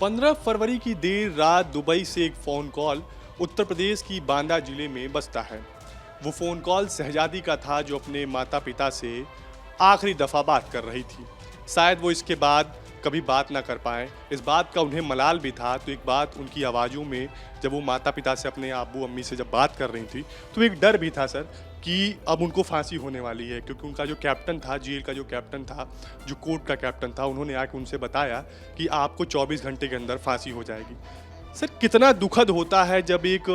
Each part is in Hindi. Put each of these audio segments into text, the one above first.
15 फरवरी की देर रात दुबई से एक फ़ोन कॉल उत्तर प्रदेश की बांदा जिले में बजता है। वो फ़ोन कॉल शहजादी का था जो अपने माता पिता से आखिरी दफ़ा बात कर रही थी। शायद वो इसके बाद कभी बात ना कर पाएँ, इस बात का उन्हें मलाल भी था। तो एक बात उनकी आवाज़ों में जब वो माता पिता से अपने अब्बू अम्मी से जब बात कर रही थी, तो एक डर भी था सर कि अब उनको फांसी होने वाली है, क्योंकि उनका जो कैप्टन था, जेल का जो कैप्टन था, जो कोर्ट का कैप्टन था, उन्होंने आके उनसे बताया कि आपको 24 घंटे के अंदर फांसी हो जाएगी। सर कितना दुखद होता है जब एक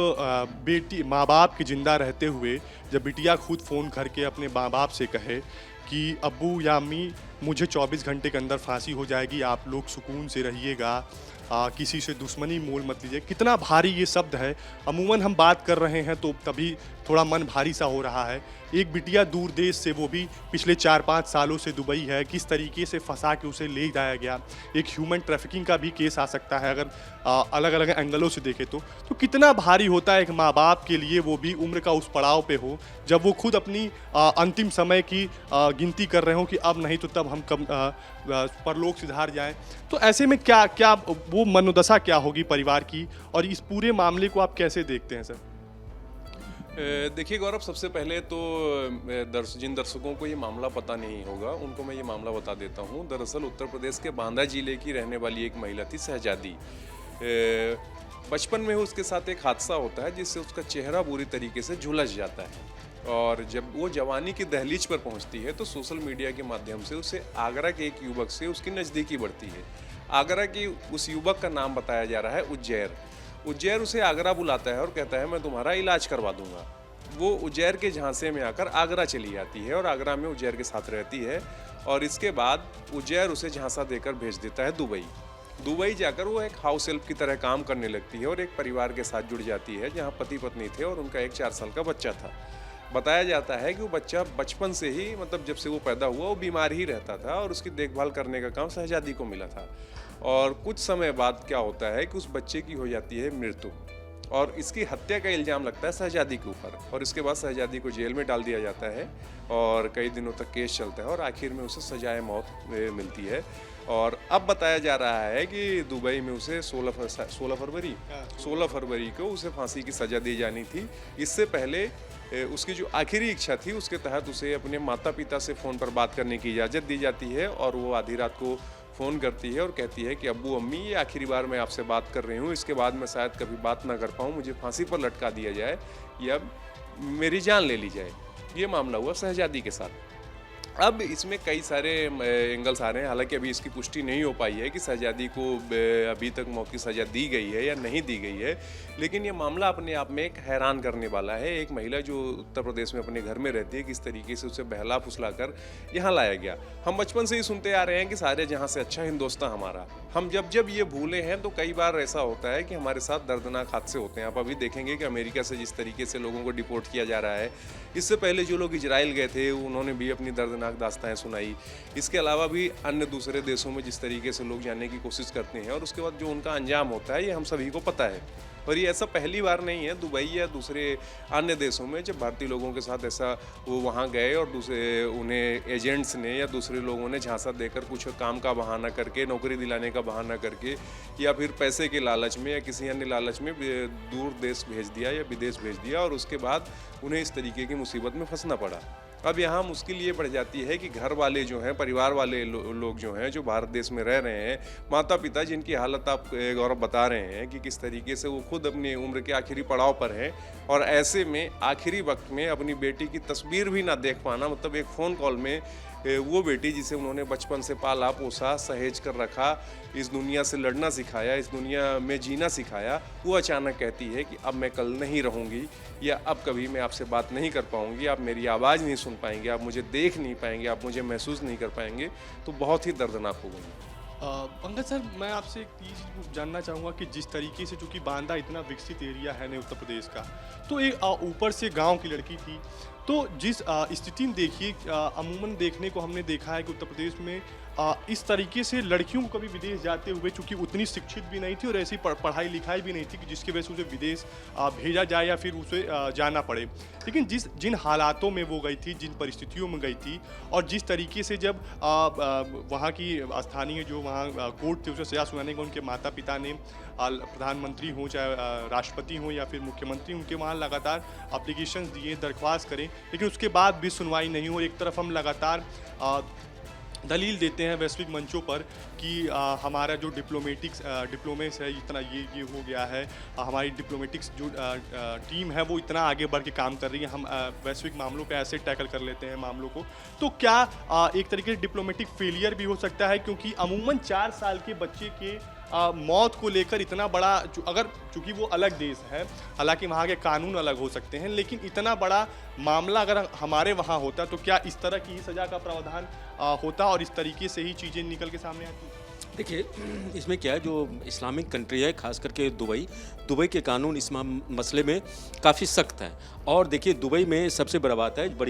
बेटी माँ बाप के ज़िंदा रहते हुए जब बिटिया खुद फ़ोन करके अपने माँ बाप से कहे कि अब्बू या अम्मी मुझे 24 घंटे के अंदर फांसी हो जाएगी, आप लोग सुकून से रहिएगा, किसी से दुश्मनी मोल मत लीजिए। कितना भारी ये शब्द है। अमूमन हम बात कर रहे हैं तो तभी थोड़ा मन भारी सा हो रहा है। एक बिटिया दूर देश से, वो भी पिछले 4-5 सालों से दुबई है, किस तरीके से फंसा के उसे ले जाया गया। एक ह्यूमन ट्रैफिकिंग का भी केस आ सकता है अगर अलग अलग एंगलों से देखें तो कितना भारी होता है एक माँ बाप के लिए, वो भी उम्र का उस पड़ाव पे हो जब वो खुद अपनी अंतिम समय की गिनती कर रहे हो कि अब नहीं तो तब हम कब परलोक सिधार जाएं। तो ऐसे में क्या क्या वो मनोदशा क्या होगी परिवार की, और इस पूरे मामले को आप कैसे देखते हैं सर? देखिए गौरव, सबसे पहले तो जिन दर्शकों को ये मामला पता नहीं होगा उनको मैं ये मामला बता देता हूँ। दरअसल उत्तर प्रदेश के बांदा जिले की रहने वाली एक महिला थी, शहजादी। बचपन में उसके साथ एक हादसा होता है जिससे उसका चेहरा बुरी तरीके से झुलस जाता है, और जब वो जवानी की दहलीज पर पहुंचती है तो सोशल मीडिया के माध्यम से उसे आगरा के एक युवक से उसकी नज़दीकी बढ़ती है। आगरा की उस युवक का नाम बताया जा रहा है उज्जैर। उज्जैर उसे आगरा बुलाता है और कहता है मैं तुम्हारा इलाज करवा दूंगा। वो उज्जैर के झांसे में आकर आगरा चली जाती है और आगरा में उज्जैर के साथ रहती है, और इसके बाद उज्जैर उसे झांसा देकर भेज देता है दुबई। दुबई जाकर वो एक हाउस हेल्प की तरह काम करने लगती है और एक परिवार के साथ जुड़ जाती है जहाँ पति पत्नी थे और उनका एक 4 साल का बच्चा था। बताया जाता है कि वो बच्चा बचपन से ही, मतलब जब से वो पैदा हुआ, वो बीमार ही रहता था और उसकी देखभाल करने का काम शहजादी को मिला था। और कुछ समय बाद क्या होता है कि उस बच्चे की हो जाती है मृत्यु, और इसकी हत्या का इल्ज़ाम लगता है शहजादी के ऊपर, और इसके बाद शहजादी को जेल में डाल दिया जाता है और कई दिनों तक केस चलता है और आखिर में उसे सजाए मौत मिलती है। और अब बताया जा रहा है कि दुबई में उसे 16 फरवरी को उसे फांसी की सज़ा दी जानी थी। इससे पहले उसकी जो आखिरी इच्छा थी उसके तहत उसे अपने माता पिता से फ़ोन पर बात करने की इजाज़त दी जाती है, और वो आधी रात को फ़ोन करती है और कहती है कि अब्बू अम्मी, ये आखिरी बार मैं आपसे बात कर रही हूँ, इसके बाद मैं शायद कभी बात ना कर पाऊँ, मुझे फांसी पर लटका दिया जाए या मेरी जान ले ली जाए। ये मामला हुआ शहजादी के साथ। अब इसमें कई सारे एंगल्स आ रहे हैं, हालांकि अभी इसकी पुष्टि नहीं हो पाई है कि शहजादी को अभी तक मौत की सज़ा दी गई है या नहीं दी गई है, लेकिन ये मामला अपने आप में एक हैरान करने वाला है। एक महिला जो उत्तर प्रदेश में अपने घर में रहती है, किस तरीके से उसे बहला फुसला कर यहाँ लाया गया। हम बचपन से ही सुनते आ रहे हैं कि सारे जहाँ से अच्छा हिंदुस्तान हमारा। हम जब जब ये भूले हैं तो कई बार ऐसा होता है कि हमारे साथ दर्दनाक हादसे होते हैं। आप अभी देखेंगे कि अमेरिका से जिस तरीके से लोगों को डिपोर्ट किया जा रहा है, इससे पहले जो लोग इजराइल गए थे उन्होंने भी अपनी दर्दनाक दास्तानें सुनाई। इसके अलावा भी अन्य दूसरे देशों में जिस तरीके से लोग जाने की कोशिश करते हैं और उसके बाद जो उनका अंजाम होता है, ये हम सभी को पता है। और ये ऐसा पहली बार नहीं है, दुबई या दूसरे अन्य देशों में जब भारतीय लोगों के साथ ऐसा वो वहाँ गए और दूसरे उन्हें एजेंट्स ने या दूसरे लोगों ने झांसा देकर कुछ काम का बहाना करके, नौकरी दिलाने का बहाना करके, या फिर पैसे के लालच में या किसी अन्य लालच में दूर देश भेज दिया या विदेश भेज दिया, और उसके बाद उन्हें इस तरीके की मुसीबत में फंसना पड़ा। अब यहाँ मुश्किल ये बढ़ जाती है कि घर वाले जो हैं, परिवार वाले लोग जो हैं, जो भारत देश में रह रहे हैं, माता पिता जिनकी हालत आप गौरव बता रहे हैं कि किस तरीके से वो खुद अपनी उम्र के आखिरी पड़ाव पर हैं, और ऐसे में आखिरी वक्त में अपनी बेटी की तस्वीर भी ना देख पाना, मतलब एक फ़ोन कॉल में वो बेटी जिसे उन्होंने बचपन से पाला पोसा सहेज कर रखा, इस दुनिया से लड़ना सिखाया, इस दुनिया में जीना सिखाया, वो अचानक कहती है कि अब मैं कल नहीं रहूँगी, या अब कभी मैं आपसे बात नहीं कर पाऊँगी, आप मेरी आवाज़ नहीं सुन पाएंगे, आप मुझे देख नहीं पाएंगे, आप मुझे महसूस नहीं कर पाएंगे। तो बहुत ही दर्दनाक हो गई। पंकज सर, मैं आपसे एक चीज़ जानना चाहूँगा कि जिस तरीके से, चूँकि बांदा इतना विकसित एरिया है नहीं उत्तर प्रदेश का, तो एक ऊपर से गांव की लड़की थी, तो जिस स्थिति में देखिए, अमूमन देखने को हमने देखा है कि उत्तर प्रदेश में इस तरीके से लड़कियों को कभी विदेश जाते हुए, चूंकि उतनी शिक्षित भी नहीं थी और ऐसी पढ़ाई लिखाई भी नहीं थी कि जिसकी वजह से उसे विदेश भेजा जाए या फिर उसे जाना पड़े। लेकिन जिन हालातों में वो गई थी, जिन परिस्थितियों में गई थी और जिस तरीके से जब वहाँ की स्थानीय जो वहाँ कोर्ट थे उसे सजा सुनाने का उनके माता पिता ने, प्रधानमंत्री हों चाहे राष्ट्रपति हों या फिर मुख्यमंत्री, उनके वहाँ लगातार अप्लीकेशंस दिए, दरख्वास्त करें, लेकिन उसके बाद भी सुनवाई नहीं हो। एक तरफ हम लगातार दलील देते हैं वैश्विक मंचों पर कि हमारा जो डिप्लोमेट्स है इतना ये हो गया है, हमारी डिप्लोमेटिक्स जो टीम है वो इतना आगे बढ़ के काम कर रही है, हम वैश्विक मामलों पे ऐसे टैकल कर लेते हैं मामलों को। तो क्या एक तरीके से डिप्लोमेटिक फेलियर भी हो सकता है, क्योंकि अमूमन 4 साल के बच्चे के मौत को लेकर इतना बड़ा, अगर चूंकि वो अलग देश है, हालांकि वहाँ के कानून अलग हो सकते हैं, लेकिन इतना बड़ा मामला अगर हमारे वहाँ होता तो क्या इस तरह की ही सज़ा का प्रावधान होता और इस तरीके से ही चीज़ें निकल के सामने आती? देखिए, इसमें क्या है, जो इस्लामिक कंट्री है, खास करके दुबई के कानून इस मसले में काफ़ी सख्त है। और देखिए, दुबई में सबसे बड़ी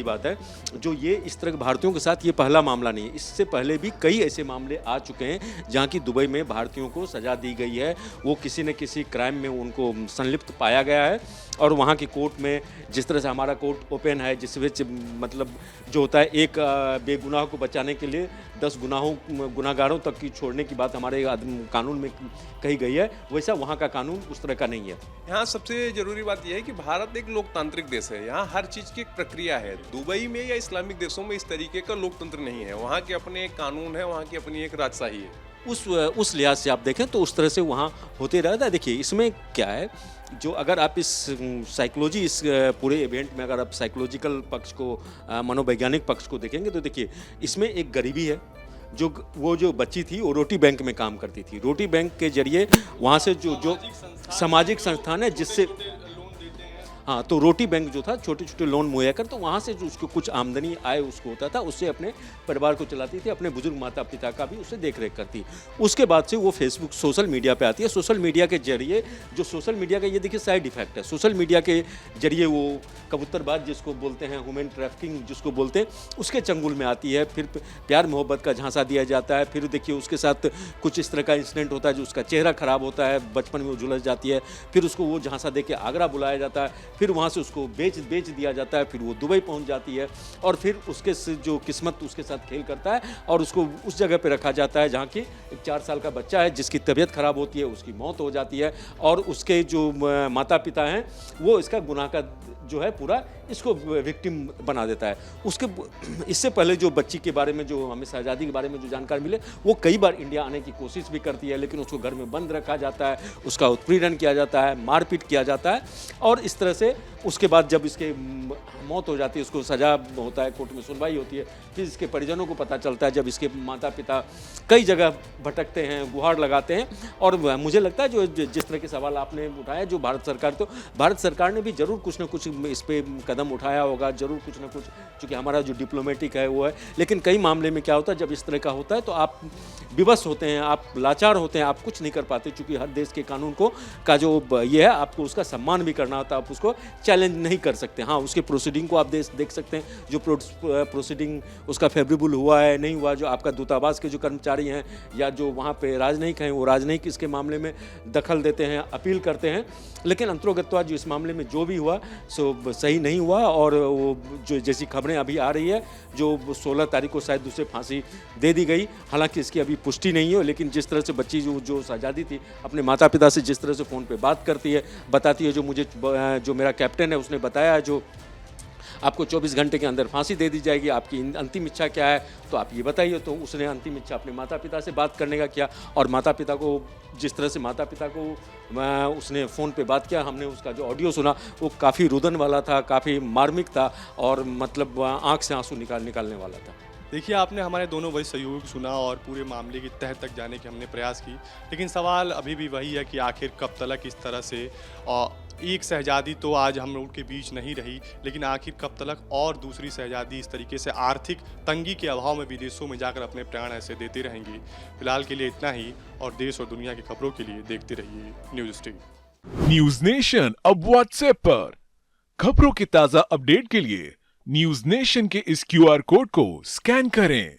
बात है जो ये इस तरह के भारतीयों के साथ ये पहला मामला नहीं है। इससे पहले भी कई ऐसे मामले आ चुके हैं जहाँ की दुबई में भारतीयों को सज़ा दी गई है, वो किसी न किसी क्राइम में उनको संलिप्त पाया गया है। और वहाँ की कोर्ट में जिस तरह से हमारा कोर्ट ओपन है, जिस विच मतलब जो होता है, एक बेगुनाह को बचाने के लिए 10 गुनाहगारों तक की छोड़ने की बात हमारे कानून में कही गई है, वैसा वहाँ का कानून उस तरह का नहीं है। यहाँ सबसे जरूरी बात यह है कि भारत एक लोकतांत्रिक देश है, यहाँ हर चीज़ की एक प्रक्रिया है। दुबई में या इस्लामिक देशों में इस तरीके का लोकतंत्र नहीं है, वहाँ के अपने एक कानून है, वहाँ की अपनी एक राजशाही है। उस लिहाज से आप देखें तो उस तरह से वहाँ होते रहता है। देखिए, इसमें क्या है, जो अगर आप इस पूरे इवेंट में अगर आप साइकोलॉजिकल पक्ष को, मनोवैज्ञानिक पक्ष को देखेंगे तो देखिए, इसमें एक गरीबी है। वो जो बच्ची थी वो रोटी बैंक में काम करती थी। रोटी बैंक के जरिए वहाँ से जो सामाजिक संस्थान है जिससे, हाँ, तो रोटी बैंक जो था छोटे छोटे लोन मुहैया कर, तो वहाँ से जो उसको कुछ आमदनी आय उसको होता था, उससे अपने परिवार को चलाती थी, अपने बुजुर्ग माता पिता का भी उससे देख रेख करती। उसके बाद से वो फेसबुक, सोशल मीडिया पे आती है। सोशल मीडिया के जरिए, जो सोशल मीडिया का ये देखिए साइड इफेक्ट है, सोशल मीडिया के जरिए वो कबूतरबाज जिसको बोलते हैं, ह्यूमन ट्रैफिकिंग जिसको बोलते हैं, उसके चंगुल में आती है। फिर प्यार मोहब्बत का झांसा दिया जाता है। फिर देखिए, उसके साथ कुछ इस तरह का इंसिडेंट होता है जो उसका चेहरा खराब होता है, बचपन में वो झुलस जाती है, फिर उसको वो झांसा दे के आगरा बुलाया जाता है, फिर वहाँ से उसको बेच दिया जाता है, फिर वो दुबई पहुँच जाती है और फिर उसके जो किस्मत उसके साथ खेल करता है और उसको उस जगह पे रखा जाता है जहाँ की एक 4 साल का बच्चा है जिसकी तबीयत खराब होती है, उसकी मौत हो जाती है और उसके जो माता पिता हैं वो इसका गुनाह का जो है पूरा इसको विक्टिम बना देता है। इससे पहले जो बच्ची के बारे में, जो हमें शहजादी के बारे में जो जानकारी मिले, वो कई बार इंडिया आने की कोशिश भी करती है, लेकिन उसको घर में बंद रखा जाता है, उसका उत्पीड़न किया जाता है, मारपीट किया जाता है और इस तरह से उसके बाद जब इसके मौत हो जाती है, उसको सजा होता है, कोर्ट में सुनवाई होती है, फिर इसके परिजनों को पता चलता है, जब इसके माता पिता कई जगह भटकते हैं, गुहार लगाते हैं। और मुझे लगता है जो जिस तरह के सवाल आपने उठाया, जो भारत सरकार ने भी जरूर कुछ ना कुछ इस पे कदम उठाया होगा, जरूर कुछ ना कुछ, क्योंकि हमारा जो डिप्लोमेटिक है वो है। लेकिन कई मामले में क्या होता है, जब इस तरह का होता है तो आप विवश होते हैं, आप लाचार होते हैं, आप कुछ नहीं कर पाते, क्योंकि हर देश के कानून का जो ये है, आपको उसका सम्मान भी करना होता है, आप उसको चैलेंज नहीं कर सकते। हाँ, उसके प्रोसीडिंग को आप देख सकते हैं, जो प्रोसीडिंग उसका फेवरेबल हुआ है नहीं हुआ, जो आपका दूतावास के जो कर्मचारी हैं या जो वहाँ पे राजनयिक हैं, वो राजनयिक इसके मामले में दखल देते हैं, अपील करते हैं। लेकिन अंतर्गतवा जो इस मामले में जो भी हुआ सो सही नहीं हुआ और वो जो जैसी खबरें अभी आ रही है, जो 16 तारीख को शायद दूसरे फांसी दे दी गई, हालांकि इसकी अभी पुष्टि नहीं है, लेकिन जिस तरह से बच्ची जो शहजादी थी अपने माता पिता से जिस तरह से फ़ोन पे बात करती है, बताती है, जो मेरा कैप्टन है उसने बताया, जो आपको 24 घंटे के अंदर फांसी दे दी जाएगी, आपकी अंतिम इच्छा क्या है तो आप ये बताइए। तो उसने अंतिम इच्छा अपने माता पिता से बात करने का किया और माता पिता को जिस तरह से उसने फ़ोन पे बात किया, हमने उसका जो ऑडियो सुना वो काफ़ी रुदन वाला था, काफ़ी मार्मिक था और मतलब आँख से आंसू निकालने वाला था। देखिए, आपने हमारे दोनों वरिष्ठ सहयोगियों को सुना और पूरे मामले की तह तक जाने के हमने प्रयास की, लेकिन सवाल अभी भी वही है कि आखिर कब तक इस तरह से एक शहजादी तो आज हम लोग के बीच नहीं रही, लेकिन आखिर कब तक और दूसरी शहजादी इस तरीके से आर्थिक तंगी के अभाव में विदेशों में जाकर अपने प्राण ऐसे देते रहेंगी। फिलहाल के लिए इतना ही और देश और दुनिया की खबरों के लिए देखते रहिए न्यूज़ स्ट्रीम। न्यूज नेशन अब व्हाट्सएप पर खबरों के ताजा अपडेट के लिए न्यूज नेशन के इस QR कोड को स्कैन करें।